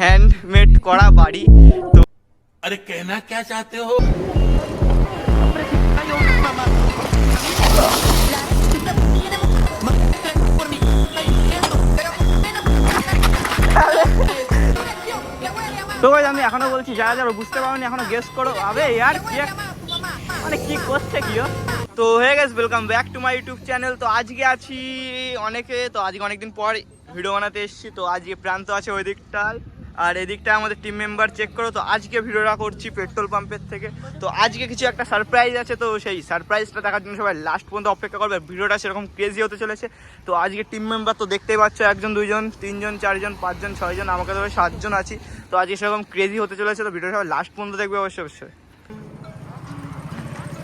Handmade করা বাড়ি। তো अरे कहना क्या चाहते हो? তো ভাই আমি এখনো বলছি, যারা যারা বুঝতে পারোনি এখনো গেস করো। আবে ইয়ার কি মানে কি করছে কি ও? তো হয়ে গেছে, welcome back to my YouTube channel. তো আজকে আছি অনেকে, তো আজকে অনেকদিন পর ভিডিও বানাতে এসেছি। তো আজকে প্রান্ত আছে ওই দিকটায়, আর এদিকটায় আমাদের টিম মেম্বার চেক করো। তো আজকে ভিডিওটা করছি পেট্রোল পাম্পের থেকে। তো আজকে কিছু একটা সারপ্রাইজ আছে, তো সেই সারপ্রাইজটা দেখার জন্য সবাই লাস্ট পর্যন্ত অপেক্ষা করবে। ভিডিওটা সেরকম ক্রেজি হতে চলেছে। তো আজকে টিম মেম্বার তো দেখতেই পাচ্ছ, 1 2 3 4 5 6 আমাকে ধরে 7 আছি। তো আজকে সেরকম ক্রেজি হতে চলেছে। তো ভিডিওটা সবাই লাস্ট পর্যন্ত দেখবে অবশ্যই।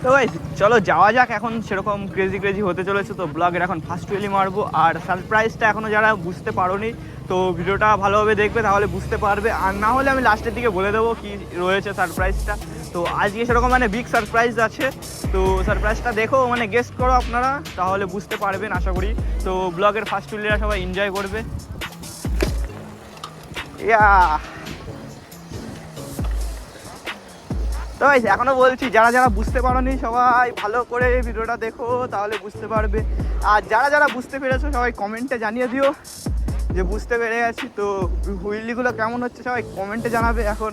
তো ভাই চলো যাওয়া যাক। এখন সেরকম ক্রেজি হতে চলেছে। তো ব্লগের এখন ফার্স্ট ওয়েলি মারবো। আর সারপ্রাইজটা এখনও যারা বুঝতে পারোনি, তো ভিডিওটা ভালোভাবে দেখবে, তাহলে বুঝতে পারবে। আর না হলে আমি লাস্টের দিকে বলে দেবো কি রয়েছে সারপ্রাইজটা। তো আজকে সেরকম মানে বিগ সারপ্রাইজ আছে। তো সারপ্রাইজটা দেখো, মানে গেস্ট করো আপনারা, তাহলে বুঝতে পারবেন আশা করি। তো ব্লগের ফার্স্ট ওয়েলিরা সবাই এনজয় করবে। ইয়া তো ভাই এখনো বলছি, যারা যারা বুঝতে পারোনি সবাই ভালো করে ভিডিওটা দেখো, তাহলে বুঝতে পারবে। আর যারা যারা বুঝতে পেরেছো সবাই কমেন্টে জানিয়ে দিও যে বুঝতে পেরে গেছি। তো হুইলিগুলো কেমন হচ্ছে সবাই কমেন্টে জানাবে। এখন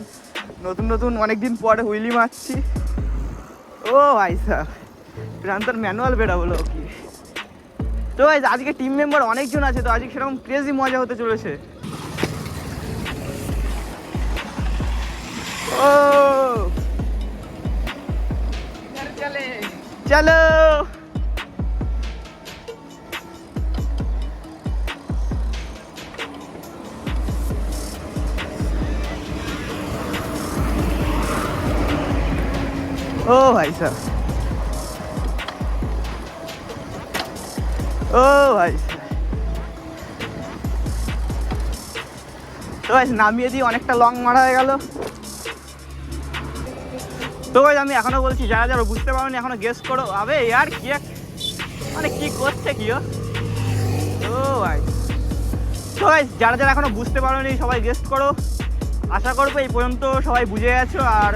নতুন নতুন অনেক দিন পরে হুইলি মারছি। ও ভাই স্যার, প্রান্তর ম্যানুয়াল বেরোবলো কি। তো ভাই আজকে টিম মেম্বার অনেকজন আছে, তো আজকে সেরকম ক্রেজি মজা হতে চলেছে। ও চলো ও ভাই সাহেব, ও ভাই তো ভাই নামিয়ে দিয়ে অনেকটা লং মারা হয়ে গেল। তো ভাই আমি এখনো বলছি, যারা যারা বুঝতে পারোনি এখনো গেস করো। আবে ইয়ার কি মানে কি করছে কি ও? ও ভাই তো ভাই যারা যারা এখনো বুঝতে পারোনি সবাই গেস করো। আশা করবো এই পর্যন্ত সবাই বুঝে গেছো। আর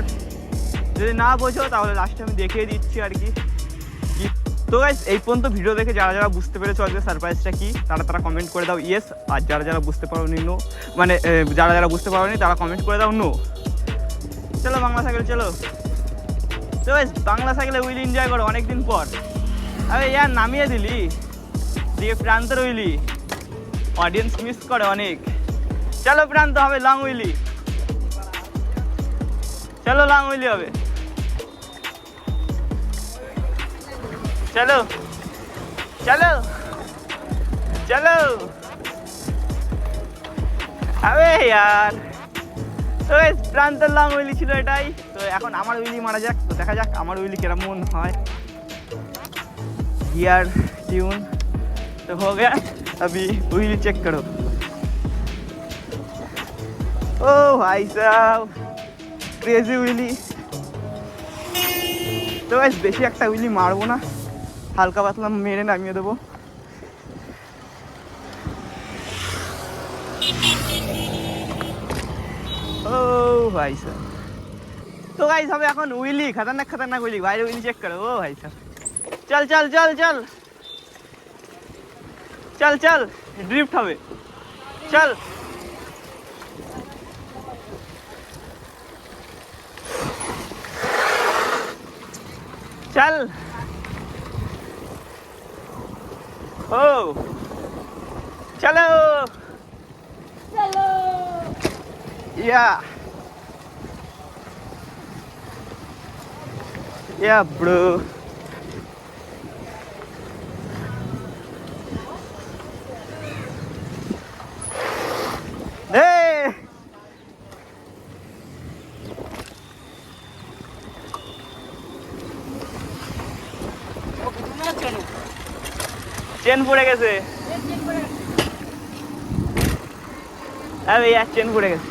যদি না বোঝো তাহলে লাস্টে আমি দেখিয়ে দিচ্ছি আর কি। তো গাইস এই পর্যন্ত ভিডিও দেখে যারা যারা বুঝতে পেরেছো আজকে সারপ্রাইজটা কি, তারা কমেন্ট করে দাও ইয়েস। আর যারা যারা বুঝতে পারোনি নো, মানে যারা যারা বুঝতে পারোনি তারা কমেন্ট করে দাও নো। চলো বাংলা সাইকেল চলো। তো গাইস বাংলা সাইকেলে উইলি এনজয় করো অনেকদিন পর। আরে ইয়ার নামিয়ে দিলি দিয়ে প্রান্তের উইলি, অডিয়েন্স মিস করে অনেক। চলো প্রান্ত হবে লং উইলি, চলো লং উইলি হবে। চলো চলো চলো আবে ইয়ার। তো প্রান্তের লং উইলি ছিল এটাই। তো এখন আমার উইলি মারা যাক, তো দেখা যাক আমার উইলি কেমন হয়। गियर ट्यून तो हो गया, अभी व्हील चेक करो। ओ भाई साहब क्रेजी व्हीली। तो गाइस বেশি একটা व्हीली মারবো না, হালকা পাতলা মেরে নামিয়ে দেবো। ও ভাই সাহেব তো গাইস হবে এখন व्हीली, खतरनाक खतरनाक व्हीली। বাইরে व्हीली चेक करो। ओ भाई साहब चल चल चल चल चल चल ड्रिफ्ट হবে चल। चल ओ चलो चलो या ब्रो। চেন পড়ে গেছে। হ্যাঁ ভাইয়া চেন পড়ে গেছে।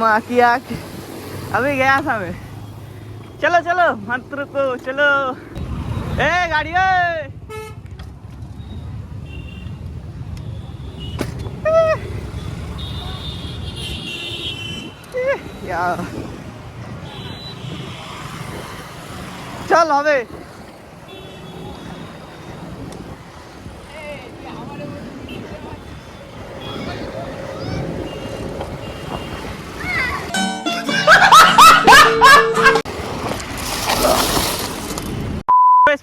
माँ की आँख अभी गया था मैं। चलो चलो मत रुको चलो। ए गाड़ी यार चल হবে।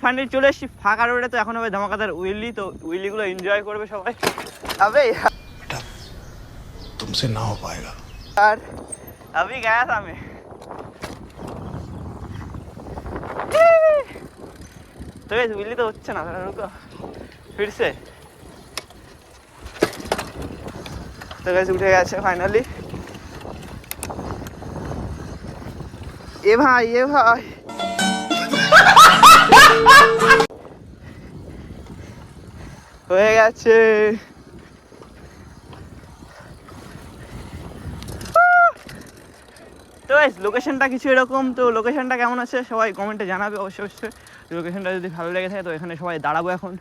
ফাইনালি চলে এসেছি ফাঁকা রোডে। তো এখন হবে ধামাকাদার উইলি। তো উইলিগুলো এনজয় করবে সবাই। अबे बेटा तुमसे ना हो पाएगा यार अभी गया था मैं। तो गाइस उइली तो হচ্ছে না, रुको फिर से। तो गाइस उठे গেছে ফাইনালি। এ ভাই হয়ে গেছে। তো গাইস লোকেশনটা কিছু এরকম। তো লোকেশনটা কেমন আছে সবাই কমেন্টে জানাবে অবশ্যই অবশ্যই। লোকেশনটা যদি ভালো লেগে থাকে তো এখানে সবাই দাঁড়াবো এখন।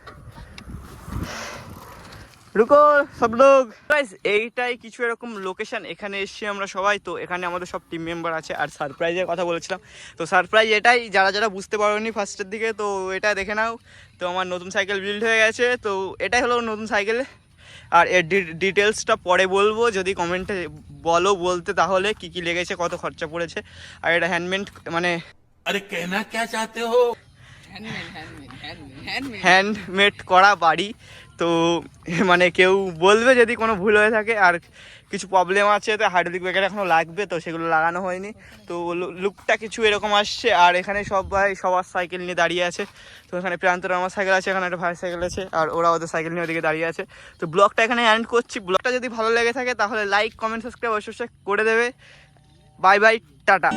রুকো সব লোক। গাইস এইটাই কিছু এরকম লোকেশন। এখানে এসেছি আমরা সবাই। তো এখানে আমাদের সব টিম মেম্বার আছে। আর সারপ্রাইজের কথা বলেছিলাম, তো সারপ্রাইজ এটাই, যারা যারা বুঝতে পারোনি ফার্স্টের দিকে তো এটা দেখে নাও। তো আমার নতুন সাইকেল বিল্ড হয়ে গেছে। তো এটাই হলো নতুন সাইকেল। আর এর ডিটেলসটা পরে বলবো, যদি কমেন্টে বলতে তাহলে কি কি লেগেছে, কত খরচা পড়েছে। আর এটা হ্যান্ডমেড মানে अरे कहना क्या चाहते हो হ্যান্ডমেড করা বাড়ি। তো মানে কেউ বলবে যদি কোনো ভুল হয়ে থাকে। আর কিছু প্রবলেম আছে, তো হাইড্রোলিক ব্রেকার এখনও লাগবে, তো সেগুলো লাগানো হয়নি। তো লুকটা কিছু এরকম আসছে। আর এখানে সবার সাইকেল নিয়ে দাঁড়িয়ে আছে। তো এখানে প্রান্তর আমার সাইকেল আছে, এখানে একটা ভাই সাইকেল আছে, আর ওরা ওদের সাইকেল নিয়ে ওদিকে দাঁড়িয়ে আছে। তো ব্লগটা এখানে এন্ড করছি। ব্লগটা যদি ভালো লেগে থাকে তাহলে লাইক কমেন্ট সাবস্ক্রাইব অবশ্যই করে দেবে। Bye bye tata.